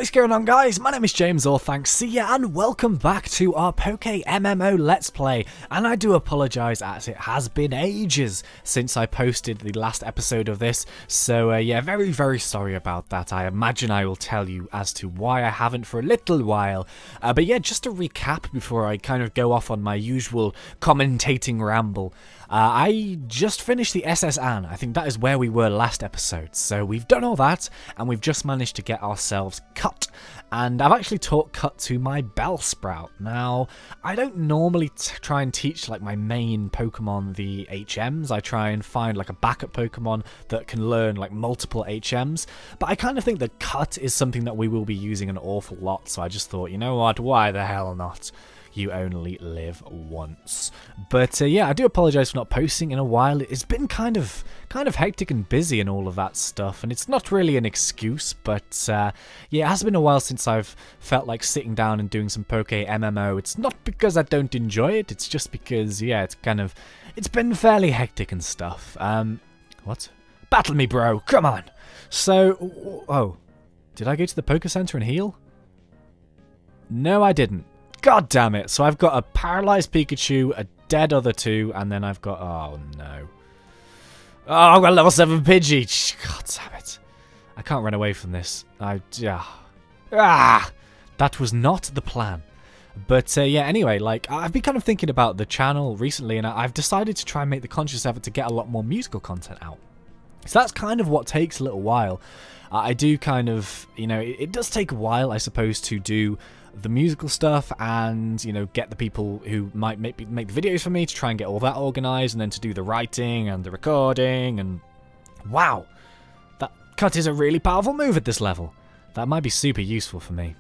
What's going on, guys? My name is James, or ThnxCya, and welcome back to our PokeMMO Let's Play. And I do apologise, as it has been ages since I posted the last episode of this, so yeah, very, very sorry about that. I imagine I will tell you as to why I haven't for a little while. But yeah, just to recap before I kind of go off on my usual commentating ramble. I just finished the SS Anne. I think that is where we were last episode. So we've done all that, and we've just managed to get ourselves Cut. And I've actually taught Cut to my Bellsprout. Now, I don't normally try and teach like my main Pokemon the HMs. I try and find like a backup Pokemon that can learn like multiple HMs. But I kind of think that Cut is something that we will be using an awful lot. So I just thought, you know what, why the hell not? You only live once. But yeah, I do apologise for not posting in a while. It's been kind of hectic and busy and all of that stuff, and it's not really an excuse, but yeah, it has been a while since I've felt like sitting down and doing some PokeMMO. It's not because I don't enjoy it, it's just because, yeah, it's been fairly hectic and stuff. What? Battle me, bro, come on! So, oh, did I go to the Poke Center and heal? No, I didn't. God damn it. So I've got a paralyzed Pikachu, a dead other two, and then I've got... Oh, no. Oh, I've got a level 7 Pidgey. God damn it. I can't run away from this. That was not the plan. But yeah, anyway, like, I've been kind of thinking about the channel recently, and I've decided to try and make the conscious effort to get a lot more musical content out. So that's kind of what takes a little while. I do kind of, you know, it does take a while, I suppose, to do the musical stuff and, you know, get the people who might make the videos for me to try and get all that organised, and then to do the writing and the recording, and wow, that Cut is a really powerful move at this level. That might be super useful for me.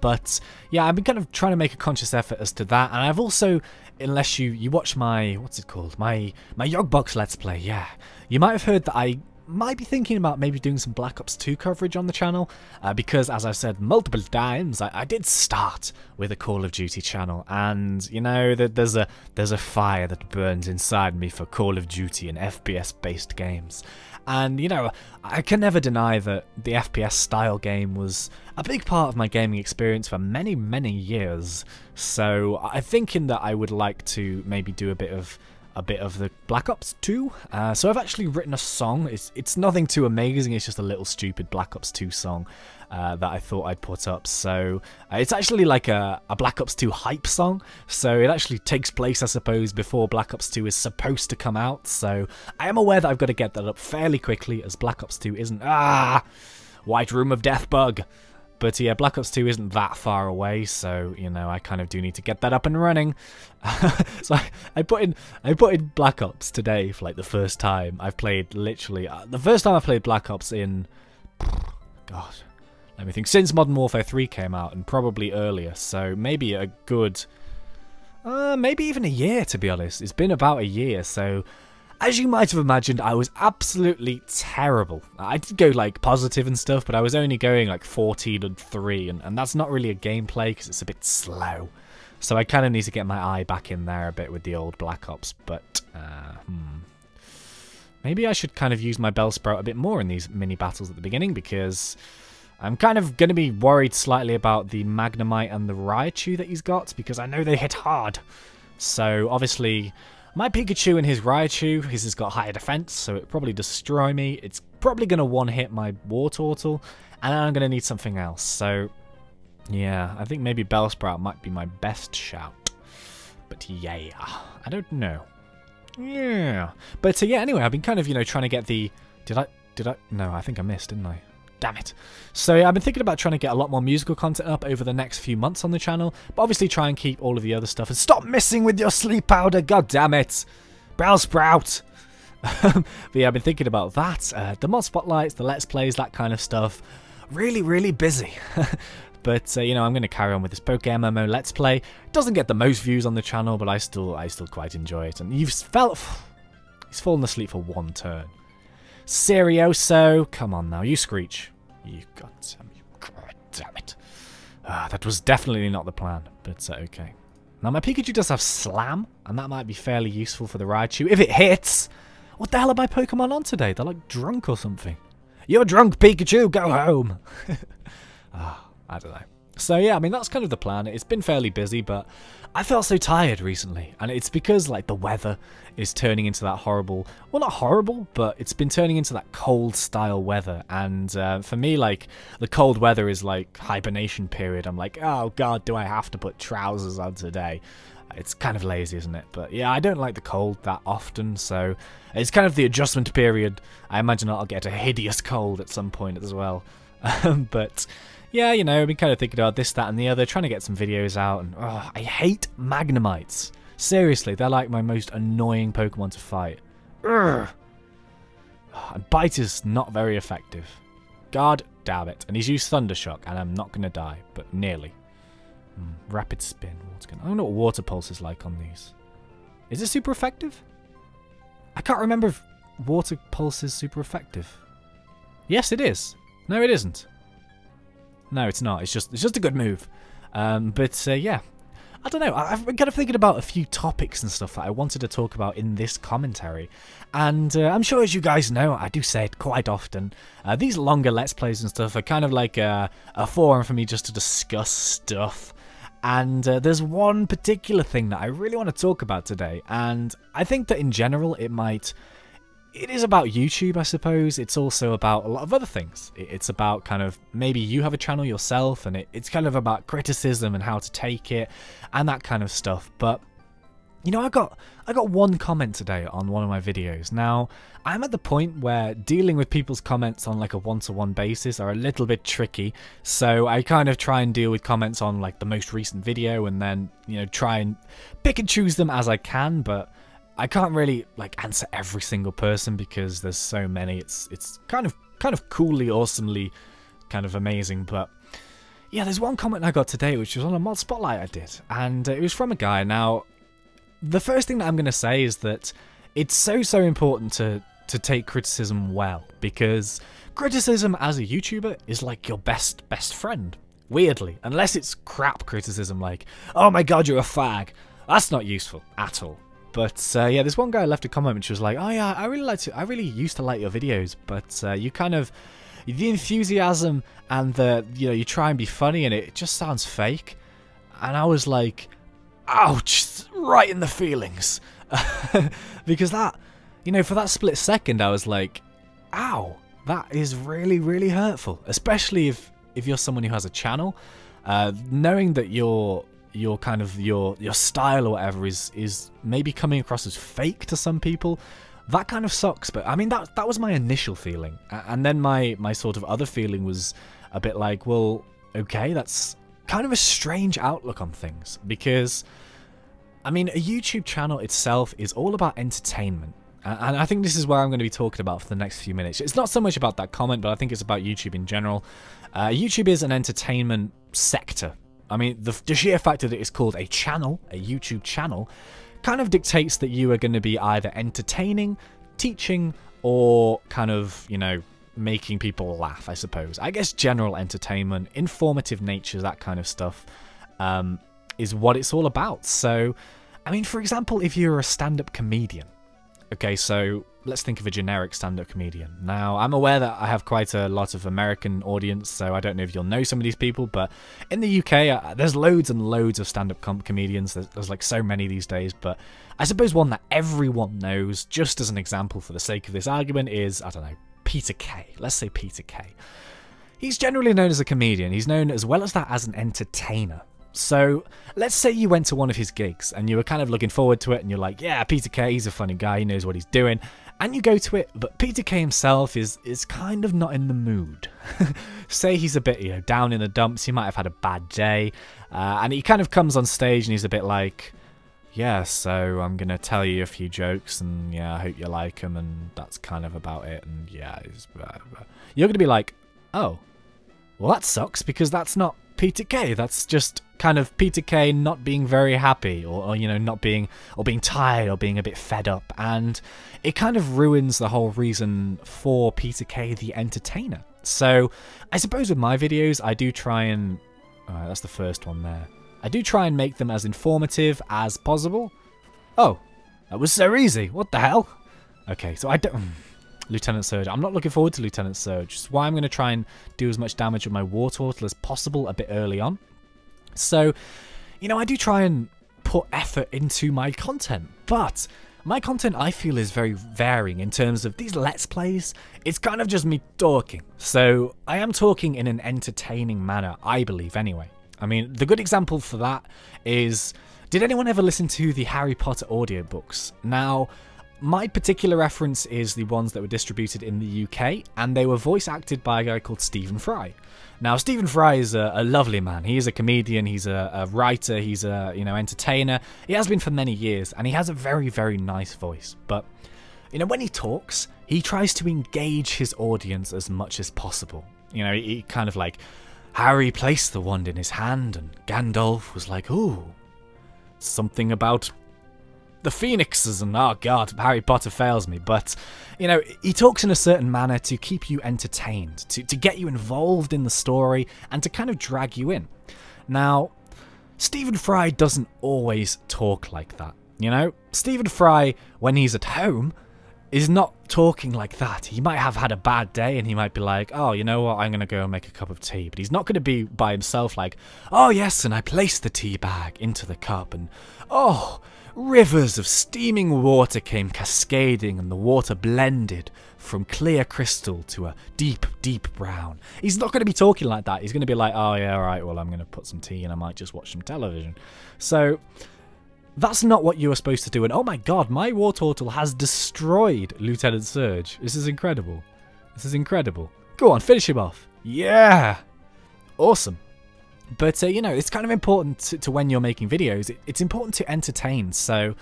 But yeah, I've been kind of trying to make a conscious effort as to that, and I've also, unless you watch my, what's it called, my Yogbox Let's Play, yeah, you might have heard that I might be thinking about maybe doing some Black Ops 2 coverage on the channel, because, as I've said multiple times, I did start with a Call of Duty channel, and, you know, there's a fire that burns inside me for Call of Duty and FPS-based games. And, you know, I can never deny that the FPS style game was a big part of my gaming experience for many, many years. So I'm thinking that I would like to maybe do a bit of the Black Ops 2. So I've actually written a song. It's nothing too amazing. It's just a little stupid Black Ops 2 song that I thought I'd put up. So it's actually like a Black Ops 2 hype song. So it actually takes place, I suppose, before Black Ops 2 is supposed to come out. So I am aware that I've got to get that up fairly quickly, as Black Ops 2 isn't... White Room of Death bug. But yeah, Black Ops 2 isn't that far away, so, you know, I kind of do need to get that up and running. So I put in Black Ops today for like the first time. I've played literally the first time I played Black Ops in, God, let me think, since Modern Warfare 3 came out, and probably earlier. So maybe a good, maybe even a year, to be honest. It's been about a year, so as you might have imagined, I was absolutely terrible. I did go like positive and stuff, but I was only going like 14-3, and that's not really a gameplay because it's a bit slow. So I kind of need to get my eye back in there a bit with the old Black Ops, but maybe I should kind of use my Bellsprout a bit more in these mini battles at the beginning, because I'm kind of going to be worried slightly about the Magnemite and the Raichu that he's got, because I know they hit hard. So obviously my Pikachu and his Raichu, his has got higher defense, so it'll probably destroy me. It's probably going to one-hit my Wartortle, and then I'm going to need something else. So, yeah, I think maybe Bellsprout might be my best shout. But yeah, I don't know. Yeah. But yeah, anyway, I've been kind of, you know, trying to get the... Did I? No, I think I missed, didn't I? Damn it. So yeah, I've been thinking about trying to get a lot more musical content up over the next few months on the channel, but obviously try and keep all of the other stuff, and stop missing with your sleep powder, god damn it, Bellsprout. But yeah, I've been thinking about that, the mod spotlights, the let's plays, that kind of stuff. Really, really busy. But you know, I'm going to carry on with this PokeMMO Let's Play. It doesn't get the most views on the channel, but I still quite enjoy it. And he's fallen asleep for one turn. Serioso, come on now, you screech. You goddamn it. That was definitely not the plan, but okay. Now my Pikachu does have Slam, and that might be fairly useful for the Raichu if it hits. What the hell are my Pokemon on today? They're like drunk or something. You're drunk, Pikachu, go home. I don't know. So yeah, I mean, that's kind of the plan. It's been fairly busy, but I felt so tired recently. And it's because, like, the weather is turning into that horrible... Well, not horrible, but it's been turning into that cold-style weather. And for me, like, the cold weather is, like, hibernation period. I'm like, oh, God, do I have to put trousers on today? It's kind of lazy, isn't it? But yeah, I don't like the cold that often, so it's kind of the adjustment period. I imagine I'll get a hideous cold at some point as well. But... yeah, you know, I've been kind of thinking about this, that, and the other, trying to get some videos out, and I hate Magnemites. Seriously, they're like my most annoying Pokemon to fight. Urgh. And Bite is not very effective. God damn it. And he's used Thundershock, and I'm not going to die, but nearly. Rapid Spin. I don't know what Water Pulse is like on these. Is it super effective? I can't remember if Water Pulse is super effective. Yes, it is. No, it isn't. No, it's not. It's just a good move. But yeah, I don't know. I've been kind of thinking about a few topics and stuff that I wanted to talk about in this commentary. And I'm sure, as you guys know, I do say it quite often. These longer Let's Plays and stuff are kind of like a forum for me just to discuss stuff. And there's one particular thing that I really want to talk about today. And I think that in general, it is about YouTube, I suppose. It's also about a lot of other things. It's about kind of, maybe you have a channel yourself, and it's kind of about criticism and how to take it, and that kind of stuff. But, you know, I got one comment today on one of my videos. Now, I'm at the point where dealing with people's comments on like a one-to-one basis are a little bit tricky. So I kind of try and deal with comments on like the most recent video, and then, you know, try and pick and choose them as I can, but I can't really like answer every single person because there's so many. It's kind of coolly, awesomely, kind of amazing. But yeah, there's one comment I got today which was on a mod spotlight I did, and it was from a guy. Now, the first thing that I'm going to say is that it's so important to take criticism well, because criticism as a YouTuber is like your best friend. Weirdly, unless it's crap criticism like, "Oh my God, you're a fag," that's not useful at all. But yeah, this one guy left a comment which was like, "Oh yeah, I really used to like your videos, but you kind of, the enthusiasm and the, you know, you try and be funny and it just sounds fake." And I was like, ouch, right in the feelings. Because that, you know, for that split second I was like, ow, that is really hurtful. Especially if you're someone who has a channel, knowing that your kind of your style or whatever is maybe coming across as fake to some people, that kind of sucks. But I mean, that was my initial feeling, and then my sort of other feeling was a bit like, well, okay, that's kind of a strange outlook on things, because I mean, a YouTube channel itself is all about entertainment. And I think this is where I'm going to be talking about for the next few minutes. It's not so much about that comment, but I think it's about YouTube in general. YouTube is an entertainment sector. I mean, the sheer fact that it is called a channel, a YouTube channel, kind of dictates that you are going to be either entertaining, teaching, or kind of, you know, making people laugh, I suppose. I guess general entertainment, informative nature, that kind of stuff, is what it's all about. So, I mean, for example, if you're a stand-up comedian, okay, so let's think of a generic stand-up comedian. Now, I'm aware that I have quite a lot of American audience, so I don't know if you'll know some of these people, but in the UK, there's loads and loads of stand-up comedians. There's like so many these days, but I suppose one that everyone knows, just as an example for the sake of this argument, is, I don't know, Peter Kay. Let's say Peter Kay. He's generally known as a comedian. He's known as well as that as an entertainer. So, let's say you went to one of his gigs and you were kind of looking forward to it and you're like, yeah, Peter Kay, he's a funny guy, he knows what he's doing. And you go to it, but Peter Kay himself is kind of not in the mood. Say he's a bit, you know, down in the dumps, he might have had a bad day, and he kind of comes on stage and he's a bit like, yeah, so I'm going to tell you a few jokes and yeah, I hope you like them, and that's kind of about it, and yeah, you're going to be like, oh, well that sucks, because that's not Peter Kay, that's just kind of Peter Kay not being very happy, or you know, not being, or being tired, or being a bit fed up, and it kind of ruins the whole reason for Peter Kay the entertainer. So I suppose with my videos, I do try and, alright, that's the first one there, I do try and make them as informative as possible. Oh, that was so easy, what the hell? Okay, so I don't, Lieutenant Surge. I'm not looking forward to Lieutenant Surge. Which is why I'm going to try and do as much damage with my Wartortle as possible a bit early on. So, you know, I do try and put effort into my content, but my content, I feel, is very varying in terms of these Let's Plays. It's kind of just me talking. So I am talking in an entertaining manner, I believe, anyway. I mean, the good example for that is, did anyone ever listen to the Harry Potter audiobooks? Now, my particular reference is the ones that were distributed in the UK, and they were voice acted by a guy called Stephen Fry. Now, Stephen Fry is a lovely man. He is a comedian, he's a writer, he's a, you know, entertainer. He has been for many years, and he has a very, very nice voice. But, you know, when he talks, he tries to engage his audience as much as possible. You know, he kind of like, Harry placed the wand in his hand, and Gandalf was like, ooh, something about the phoenixes, and oh god, Harry Potter fails me. But, you know, he talks in a certain manner to keep you entertained, to get you involved in the story, and to kind of drag you in. Now, Stephen Fry doesn't always talk like that, you know? Stephen Fry, when he's at home, is not talking like that. He might have had a bad day, and he might be like, oh, you know what, I'm going to go and make a cup of tea. But he's not going to be by himself like, oh yes, and I placed the tea bag into the cup, and oh, rivers of steaming water came cascading, and the water blended from clear crystal to a deep, deep brown. He's not going to be talking like that. He's going to be like, oh yeah, alright, well, I'm going to put some tea and I might just watch some television. So that's not what you were supposed to do. And oh my god, my Wartortle has destroyed Lieutenant Surge. This is incredible. This is incredible. Go on, finish him off. Yeah! Awesome. But, you know, it's kind of important to when you're making videos, it's important to entertain. So,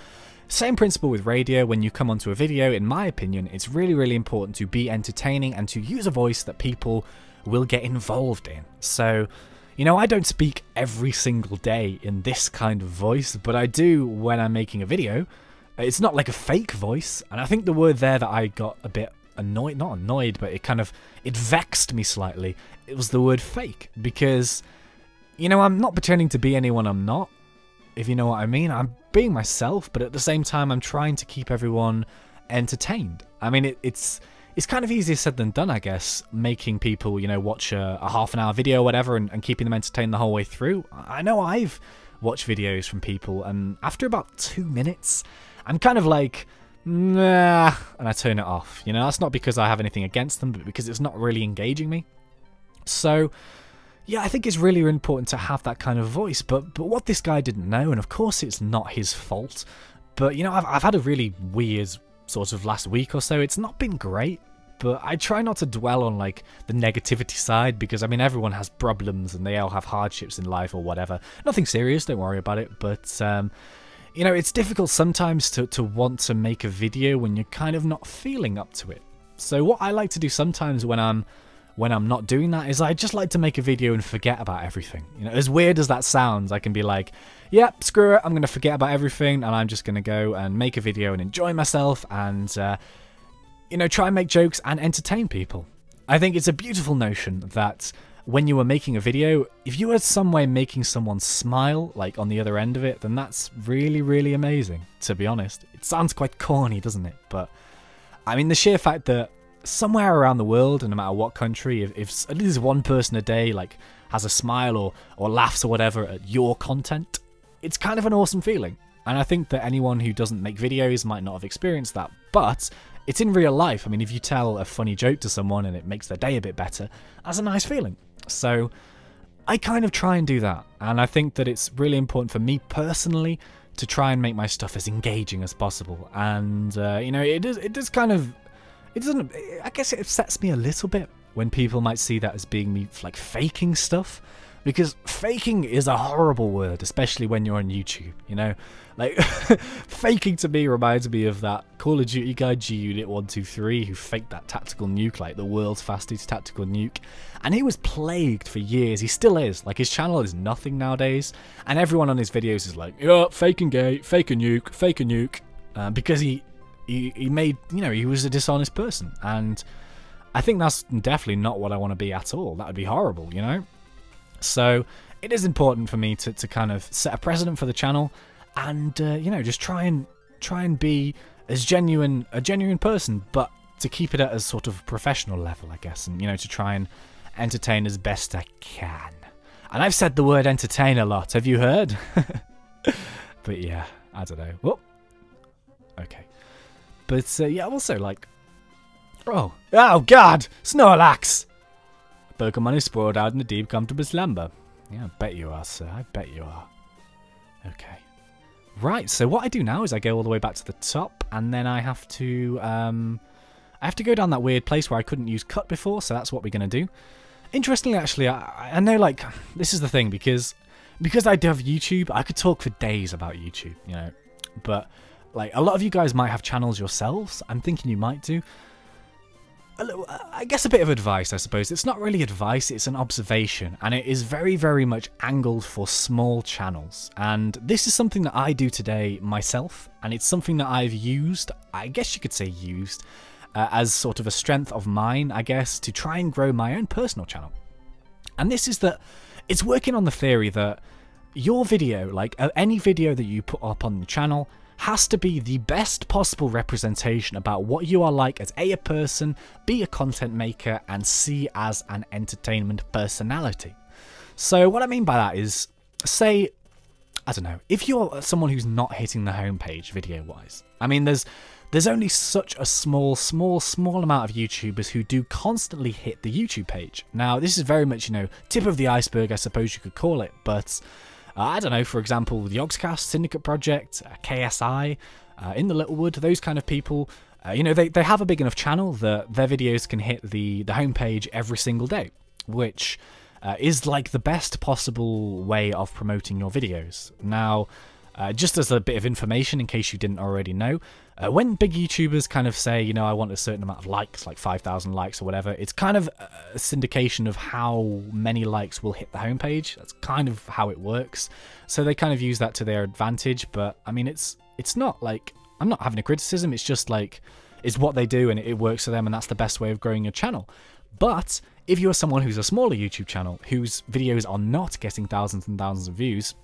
same principle with radio. When you come onto a video, in my opinion, it's really, really important to be entertaining and to use a voice that people will get involved in. So, you know, I don't speak every single day in this kind of voice, but I do when I'm making a video. It's not like a fake voice, and I think the word there that I got a bit annoyed, not annoyed, but it vexed me slightly. It was the word fake, because, you know, I'm not pretending to be anyone I'm not, if you know what I mean. I'm being myself, but at the same time, I'm trying to keep everyone entertained. I mean, it's kind of easier said than done, I guess, making people, you know, watch a half-an-hour video or whatever and keeping them entertained the whole way through. I know I've watched videos from people, and after about 2 minutes, I'm kind of like, nah, and I turn it off. You know, that's not because I have anything against them, but because it's not really engaging me. So, yeah, I think it's really important to have that kind of voice, but what this guy didn't know, and of course it's not his fault, but, you know, I've had a really weird sort of last week or so. It's not been great, but I try not to dwell on, like, the negativity side, because, I mean, everyone has problems, and they all have hardships in life or whatever. Nothing serious, don't worry about it, but, you know, it's difficult sometimes to want to make a video when you're kind of not feeling up to it. So what I like to do sometimes when I'm not doing that is I just like to make a video and forget about everything. You know, as weird as that sounds, I can be like, yeah, screw it, I'm going to forget about everything, and I'm just going to go and make a video and enjoy myself and, you know, try and make jokes and entertain people. I think it's a beautiful notion that when you are making a video, if you are some way making someone smile, like on the other end of it, then that's really, really amazing, to be honest. It sounds quite corny, doesn't it? But, I mean, the sheer fact that somewhere around the world, and no matter what country, if at least one person a day like has a smile or laughs or whatever at your content, it's kind of an awesome feeling. And I think that anyone who doesn't make videos might not have experienced that, but it's in real life. I mean, if you tell a funny joke to someone and it makes their day a bit better, that's a nice feeling. So I kind of try and do that, and I think that it's really important for me personally to try and make my stuff as engaging as possible. And you know, it does kind of, it doesn't, I guess it upsets me a little bit when people might see that as being me, like, faking stuff. Because faking is a horrible word, especially when you're on YouTube, you know? Like, faking to me reminds me of that Call of Duty guy, G-Unit123, who faked that tactical nuke, like the world's fastest tactical nuke. And he was plagued for years. He still is. Like, his channel is nothing nowadays. And everyone on his videos is like, yeah, faking gay, fake a nuke, fake a nuke. Because he made, you know, he was a dishonest person. And I think that's definitely not what I want to be at all. That would be horrible, you know? So it is important for me to kind of set a precedent for the channel, and you know, just try and be a genuine person, but to keep it at a sort of professional level, I guess, and, you know, to try and entertain as best I can. And I've said the word entertain a lot, have you heard? But yeah, I don't know. Whoop. Okay. But yeah, also, like... Oh God! Snorlax! Pokemon is sprawled out in a deep, comfortable slumber. Yeah, I bet you are, sir. I bet you are. Okay. Right, so what I do now is I go all the way back to the top, and then I have to go down that weird place where I couldn't use cut before, so that's what we're going to do. Interestingly, actually, I know, like, this is the thing, because I do have YouTube, I could talk for days about YouTube, you know, but, like, a lot of you guys might have channels yourselves. I'm thinking you might do. I guess a bit of advice, I suppose. It's not really advice, it's an observation, and it is very, very much angled for small channels. And this is something that I do today myself, and it's something that I've used, I guess you could say used, as sort of a strength of mine, I guess, to try and grow my own personal channel. And this is that it's working on the theory that your video, like any video that you put up on the channel, has to be the best possible representation about what you are like as A, a person, B, a content maker, and C, as an entertainment personality. So what I mean by that is, say, I don't know, if you're someone who's not hitting the homepage video-wise, I mean, there's only such a small amount of YouTubers who do constantly hit the YouTube page. Now, this is very much, you know, tip of the iceberg, I suppose you could call it, but... I don't know, for example, the Yogscast, Syndicate Project, KSI, In the Littlewood, those kind of people, you know, they have a big enough channel that their videos can hit the homepage every single day, which is like the best possible way of promoting your videos. Now, just as a bit of information in case you didn't already know, when big YouTubers kind of say, you know, I want a certain amount of likes, like 5,000 likes or whatever, it's kind of a syndication of how many likes will hit the homepage. That's kind of how it works. So they kind of use that to their advantage, but I mean, it's not like, I'm not having a criticism, it's just like, it's what they do and it works for them, and that's the best way of growing your channel. But if you're someone who's a smaller YouTube channel, whose videos are not getting thousands and thousands of views,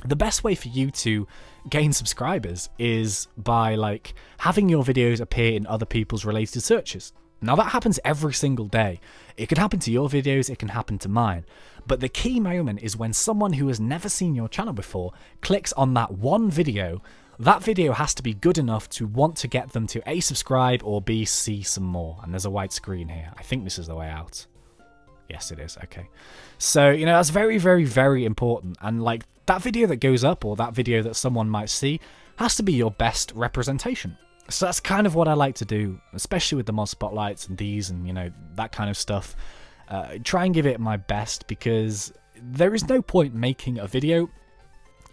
the best way for you to gain subscribers is by, like, having your videos appear in other people's related searches. Now, that happens every single day. It can happen to your videos, it can happen to mine. But the key moment is when someone who has never seen your channel before clicks on that one video. That video has to be good enough to want to get them to A, subscribe, or B, see some more. And there's a white screen here. I think this is the way out. Yes, it is. Okay. So, you know, that's very, very, very important. And, like, that video that goes up, or that video that someone might see, has to be your best representation. So that's kind of what I like to do, especially with the mod spotlights and these and, you know, that kind of stuff. Try and give it my best, because there is no point making a video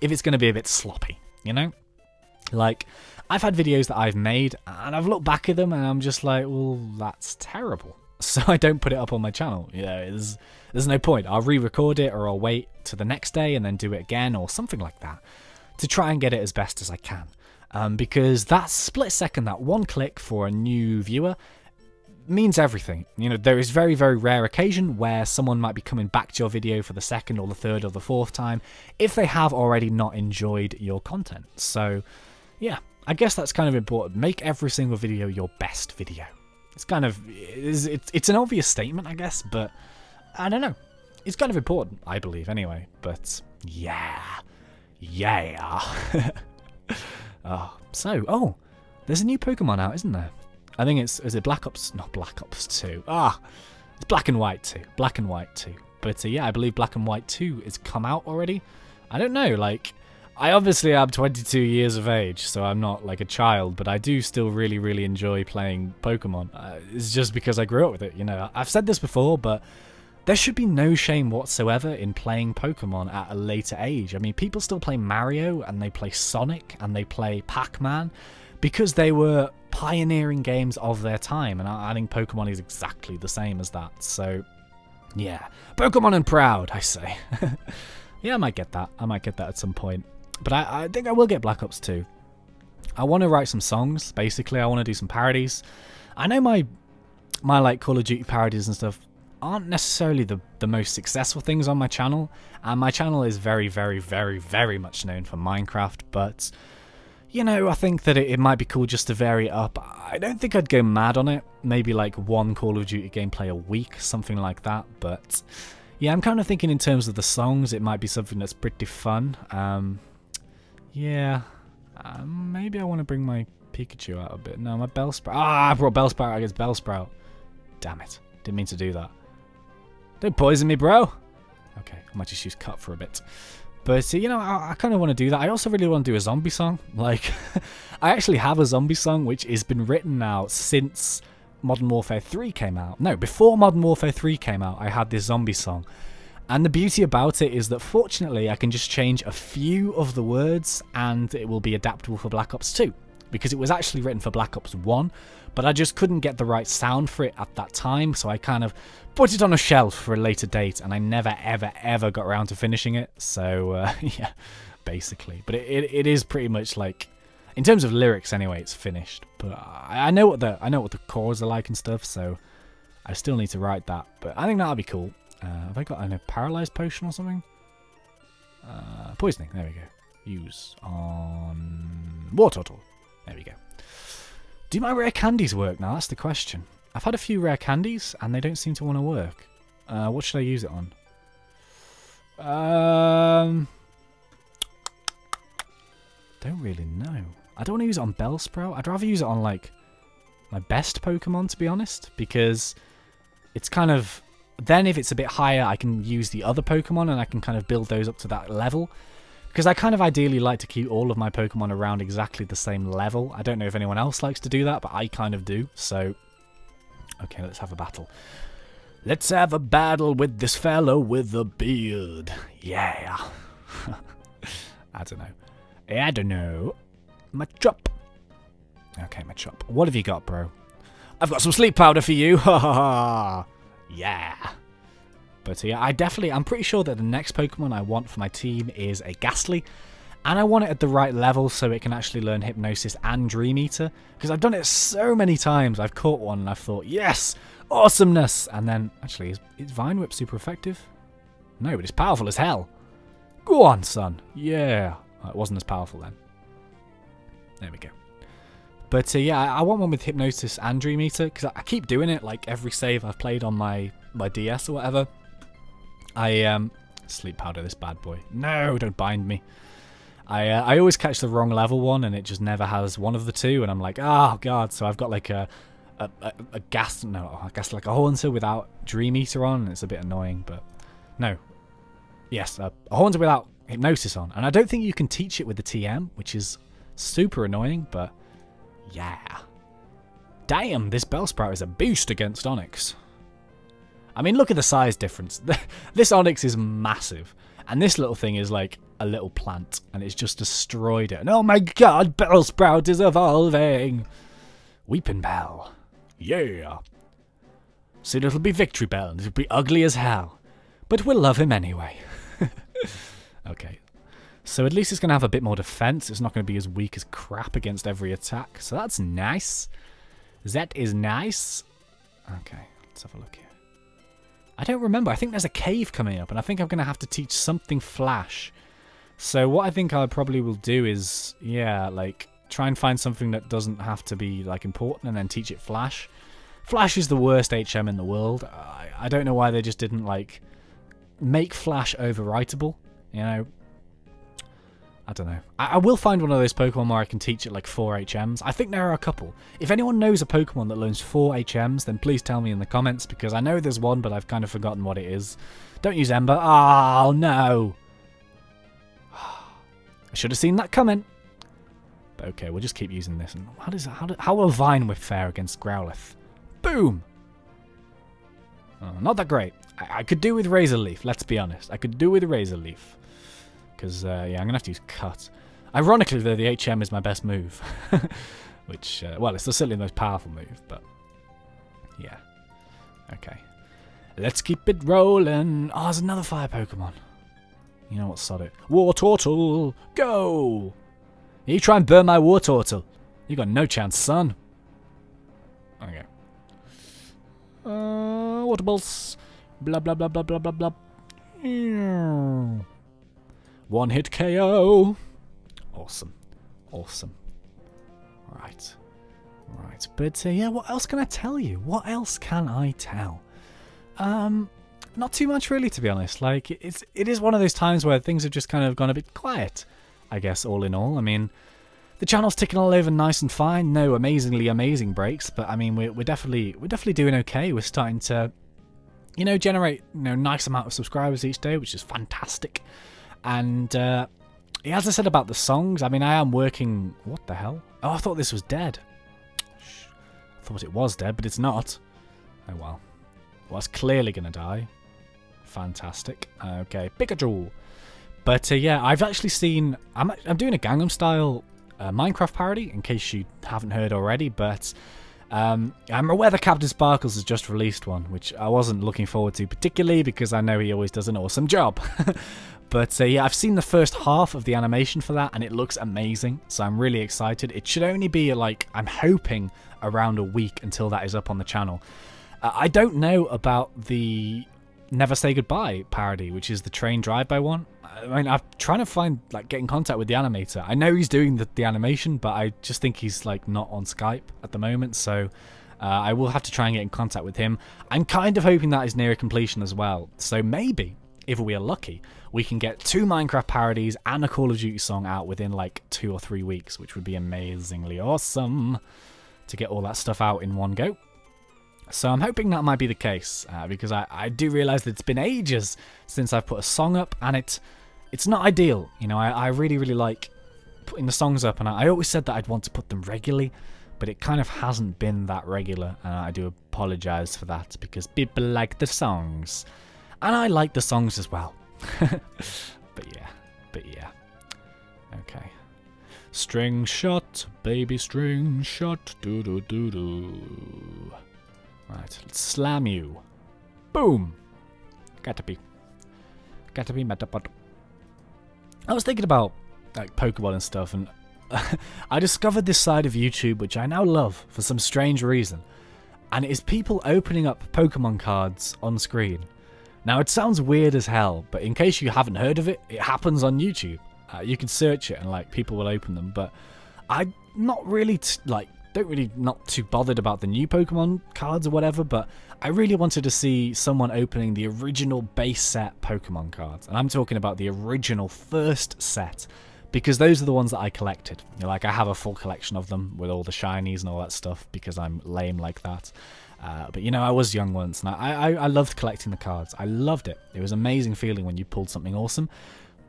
if it's going to be a bit sloppy, you know? Like, I've had videos that I've made, and I've looked back at them, and I'm just like, well, that's terrible. So I don't put it up on my channel. Yeah, there's no point. I'll re-record it, or I'll wait to the next day and then do it again, or something like that, to try and get it as best as I can. Because that split second, that one click for a new viewer, means everything. You know, there is very, very rare occasion where someone might be coming back to your video for the second or the third or the fourth time if they have already not enjoyed your content. So, yeah, I guess that's kind of important. Make every single video your best video. It's kind of, it's an obvious statement, I guess, but I don't know. It's kind of important, I believe, anyway. But, yeah. Oh, there's a new Pokemon out, isn't there? I think is it Black Ops? Not Black Ops 2. It's Black and White 2. Black and White 2. But yeah, I believe Black and White 2 has come out already. I don't know, like, I obviously am 22 years of age, so I'm not like a child, but I do still really, really enjoy playing Pokemon. It's just because I grew up with it, you know. I've said this before, but there should be no shame whatsoever in playing Pokemon at a later age. I mean, people still play Mario, and they play Sonic, and they play Pac-Man, because they were pioneering games of their time, and I think Pokemon is exactly the same as that. So, yeah. Pokemon and proud, I say. Yeah, I might get that. I might get that at some point. But I think I will get Black Ops 2. I want to write some songs, basically. I want to do some parodies. I know my like Call of Duty parodies and stuff aren't necessarily the most successful things on my channel, and my channel is very, very, very, very much known for Minecraft, but you know, I think that it might be cool just to vary it up. I don't think I'd go mad on it. Maybe like one Call of Duty gameplay a week, something like that. But yeah, I'm kind of thinking in terms of the songs, it might be something that's pretty fun. Yeah, maybe I want to bring my Pikachu out a bit. No, my Bellsprout. Ah, I brought Bellsprout against Bellsprout. Damn it. Didn't mean to do that. Don't poison me, bro. Okay, I might just use Cut for a bit. But, you know, I kind of want to do that. I also really want to do a zombie song. Like, I actually have a zombie song which has been written now since Modern Warfare 3 came out. No, before Modern Warfare 3 came out, I had this zombie song. And the beauty about it is that, fortunately, I can just change a few of the words and it will be adaptable for Black Ops 2. Because it was actually written for Black Ops 1, but I just couldn't get the right sound for it at that time, so I kind of put it on a shelf for a later date, and I never, ever, ever got around to finishing it, so, yeah, basically. But it is pretty much like, in terms of lyrics anyway, it's finished, but I know what the chords are like and stuff, so I still need to write that, but I think that'll be cool. Have I got a paralyzed potion or something? Poisoning, there we go. Use on War Turtle. There we go. Do my rare candies work now? That's the question. I've had a few rare candies, and they don't seem to want to work. What should I use it on? Don't really know. I don't want to use it on Bellsprout. I'd rather use it on, like, my best Pokemon, to be honest, because it's kind of... Then if it's a bit higher, I can use the other Pokemon, and I can kind of build those up to that level. Because I kind of ideally like to keep all of my Pokemon around exactly the same level. I don't know if anyone else likes to do that, but I kind of do. So, okay, let's have a battle. Let's have a battle with this fellow with a beard. Yeah. I don't know. I don't know. Machop. Okay, Machop. What have you got, bro? I've got some sleep powder for you. Ha ha ha. Yeah. But yeah, I'm pretty sure that the next Pokemon I want for my team is a Ghastly. And I want it at the right level so it can actually learn Hypnosis and Dream Eater. Because I've done it so many times. I've caught one and I've thought, yes, awesomeness. And then, actually, is Vine Whip super effective? No, but it's powerful as hell. Go on, son. Yeah. Oh, it wasn't as powerful then. There we go. But yeah, I want one with Hypnosis and Dream Eater. Because I keep doing it, like every save I've played on my DS or whatever. I sleep powder this bad boy. No, don't bind me. I always catch the wrong level one, and it just never has one of the two, and I'm like, oh god. So I've got like a Haunter without Dream Eater on, and it's a bit annoying, but no. Yes, a Haunter without Hypnosis on, and I don't think you can teach it with the TM, which is super annoying, but yeah. Damn, this Bellsprout is a beast against Onix. I mean, look at the size difference. This Onix is massive. And this little thing is like a little plant. And it's just destroyed it. And oh my god, Bellsprout is evolving. Weeping Bell. Yeah. Soon it'll be Victory Bell. And it'll be ugly as hell. But we'll love him anyway. Okay. So at least it's going to have a bit more defense. It's not going to be as weak as crap against every attack. So that's nice. That is nice. Okay, let's have a look here. I don't remember. I think there's a cave coming up, and I think I'm going to have to teach something Flash. So what I think I probably will do is, yeah, like, try and find something that doesn't have to be, like, important, and then teach it Flash. Flash is the worst HM in the world. I don't know why they just didn't, like, make Flash overwritable, you know? I don't know. I will find one of those Pokemon where I can teach it like 4 HMs. I think there are a couple. If anyone knows a Pokemon that learns 4 HMs, then please tell me in the comments, because I know there's one, but I've kind of forgotten what it is. Don't use Ember. Oh, no. I should have seen that coming. But okay, we'll just keep using this. And how will Vine Whip fare against Growlithe? Boom! Oh, not that great. I could do with Razor Leaf, let's be honest. I could do with Razor Leaf. Because, yeah, I'm going to have to use Cut. Ironically, though, the HM is my best move. Which, well, it's certainly the most powerful move, but... yeah. Okay. Let's keep it rolling. Oh, there's another fire Pokemon. You know what, sod it. War Turtle, go! You try and burn my War Turtle. You got no chance, son. Okay. Water Balls. Blah, blah, blah, blah, blah, blah, blah. One hit KO. Awesome. Awesome. Right. Right. But yeah, what else can I tell you? What else can I tell? Not too much really, to be honest. Like, it is one of those times where things have just kind of gone a bit quiet, I guess, all in all. I mean, the channel's ticking all over nice and fine. No amazingly amazing breaks, but I mean, we're definitely doing okay. We're starting to, you know, generate, you know, nice amount of subscribers each day, which is fantastic. And as I said about the songs, I mean, I am working. What the hell? Oh, I thought this was dead. I thought it was dead, but it's not. Oh well. Well, it's clearly gonna die. Fantastic. Okay, Pikachu. But yeah, I've actually seen. I'm doing a Gangnam Style Minecraft parody, in case you haven't heard already. But I'm aware that Captain Sparkles has just released one, which I wasn't looking forward to particularly because I know he always does an awesome job. But yeah, I've seen the first half of the animation for that, and it looks amazing. So I'm really excited. It should only be like, I'm hoping, around a week until that is up on the channel. I don't know about the Never Say Goodbye parody, which is the train drive-by one. I mean, I'm trying to find, like, get in contact with the animator. I know he's doing the animation, but I just think he's, like, not on Skype at the moment, so I will have to try and get in contact with him. I'm kind of hoping that is near completion as well, so maybe, if we are lucky, we can get 2 Minecraft parodies and a Call of Duty song out within, like, 2 or 3 weeks, which would be amazingly awesome to get all that stuff out in one go. So I'm hoping that might be the case, because I do realise that it's been ages since I've put a song up, and it's not ideal. You know, I really, really like putting the songs up, and I always said that I'd want to put them regularly, but it kind of hasn't been that regular, and I do apologise for that, because people like the songs, and I like the songs as well. But yeah. Okay. String shot, baby string shot, doo-doo-doo-doo. Right, let's slam you. Boom! Caterpie, Metapod. I was thinking about, like, Pokemon and stuff, and I discovered this side of YouTube, which I now love for some strange reason. And it is people opening up Pokemon cards on screen. Now, it sounds weird as hell, but in case you haven't heard of it, it happens on YouTube. You can search it and, like, people will open them, but I'm not really, not too bothered about the new Pokemon cards or whatever, but I really wanted to see someone opening the original base set Pokemon cards. And I'm talking about the original first set, because those are the ones that I collected. You know, like, I have a full collection of them with all the shinies and all that stuff, because I'm lame like that. But, you know, I was young once, and I loved collecting the cards. I loved it. It was an amazing feeling when you pulled something awesome.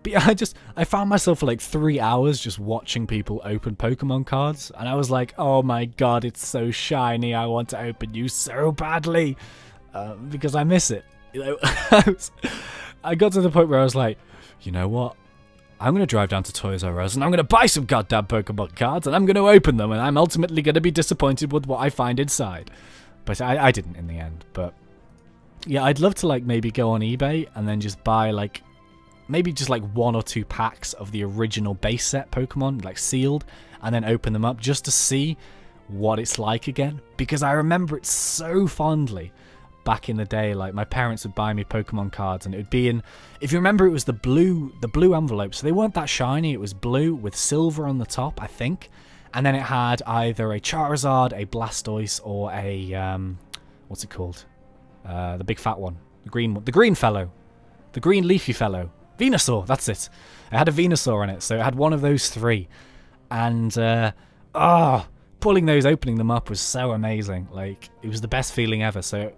But yeah, I found myself for like 3 hours just watching people open Pokemon cards, and I was like, oh my god, it's so shiny, I want to open you so badly, because I miss it. You know, I got to the point where I was like, you know what, I'm going to drive down to Toys R Us, and I'm going to buy some goddamn Pokemon cards, and I'm going to open them, and I'm ultimately going to be disappointed with what I find inside. But I didn't in the end. But yeah, I'd love to, like, maybe go on eBay and then just buy, like, maybe just like 1 or 2 packs of the original base set Pokemon, like sealed, and then open them up just to see what it's like again, because I remember it so fondly back in the day. Like, my parents would buy me Pokemon cards, and it would be in, if you remember, it was the blue envelope, so they weren't that shiny. It was blue with silver on the top, I think, and then it had either a Charizard, a Blastoise, or a what's it called, the big fat one, the green fellow, the green leafy fellow, Venusaur, that's it. It had a Venusaur on it, so it had one of those 3. And, pulling those, opening them up was so amazing. Like, it was the best feeling ever. So,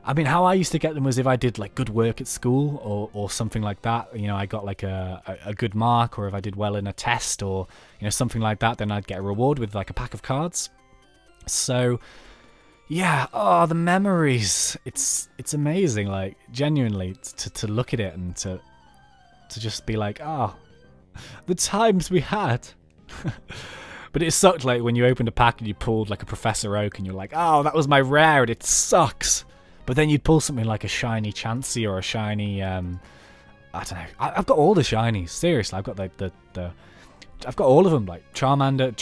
I mean, how I used to get them was if I did, like, good work at school or something like that. You know, I got, like, a good mark, or if I did well in a test or, you know, something like that, then I'd get a reward with, like, a pack of cards. So, yeah, the memories. It's amazing, like, genuinely, to look at it and to just be like, the times we had. But it sucked, like, when you opened a pack and you pulled, like, a Professor Oak, and you're like, oh, that was my rare, and it sucks. But then you'd pull something like a shiny Chansey or a shiny, I don't know. I've got all the shinies, seriously. I've got, like, I've got all of them, like Charmander,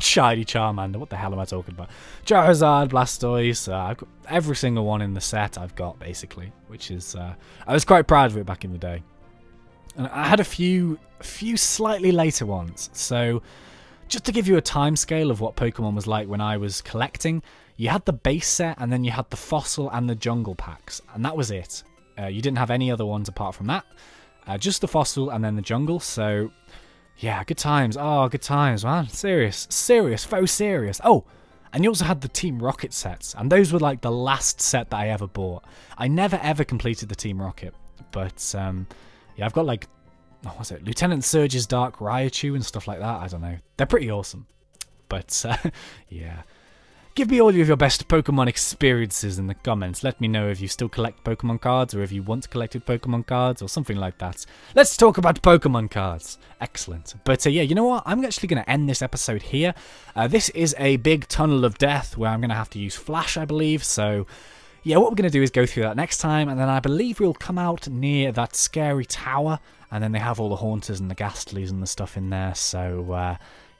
shiny Charmander, what the hell am I talking about? Charizard, Blastoise, I've got every single one in the set I've got, basically, which is, I was quite proud of it back in the day. And I had a few slightly later ones. So just to give you a time scale of what Pokemon was like when I was collecting, you had the base set and then you had the fossil and the jungle packs, and that was it. You didn't have any other ones apart from that. Just the fossil and then the jungle, so yeah, good times. Oh, good times, man. Serious, faux serious. Oh, and you also had the Team Rocket sets, and those were like the last set that I ever bought. I never ever completed the Team Rocket, but yeah, I've got like, what was it, Lieutenant Surge's Dark Raichu and stuff like that. I don't know. They're pretty awesome, but yeah. Give me all of your best Pokemon experiences in the comments. Let me know if you still collect Pokemon cards or if you once collected Pokemon cards or something like that. Let's talk about Pokemon cards. Excellent. But yeah, you know what? I'm actually going to end this episode here. This is a big tunnel of death where I'm going to have to use Flash, I believe. So yeah, what we're going to do is go through that next time. And then I believe we'll come out near that scary tower. And then they have all the Haunters and the Ghastlies and the stuff in there. So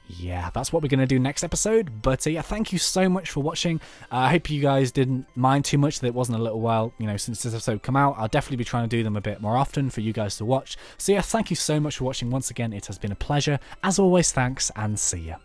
yeah, that's what we're going to do next episode. But yeah, thank you so much for watching. I hope you guys didn't mind too much that it wasn't a little while, you know, since this episode come out. I'll definitely be trying to do them a bit more often for you guys to watch. So yeah, thank you so much for watching once again. It has been a pleasure. As always, thanks and see ya.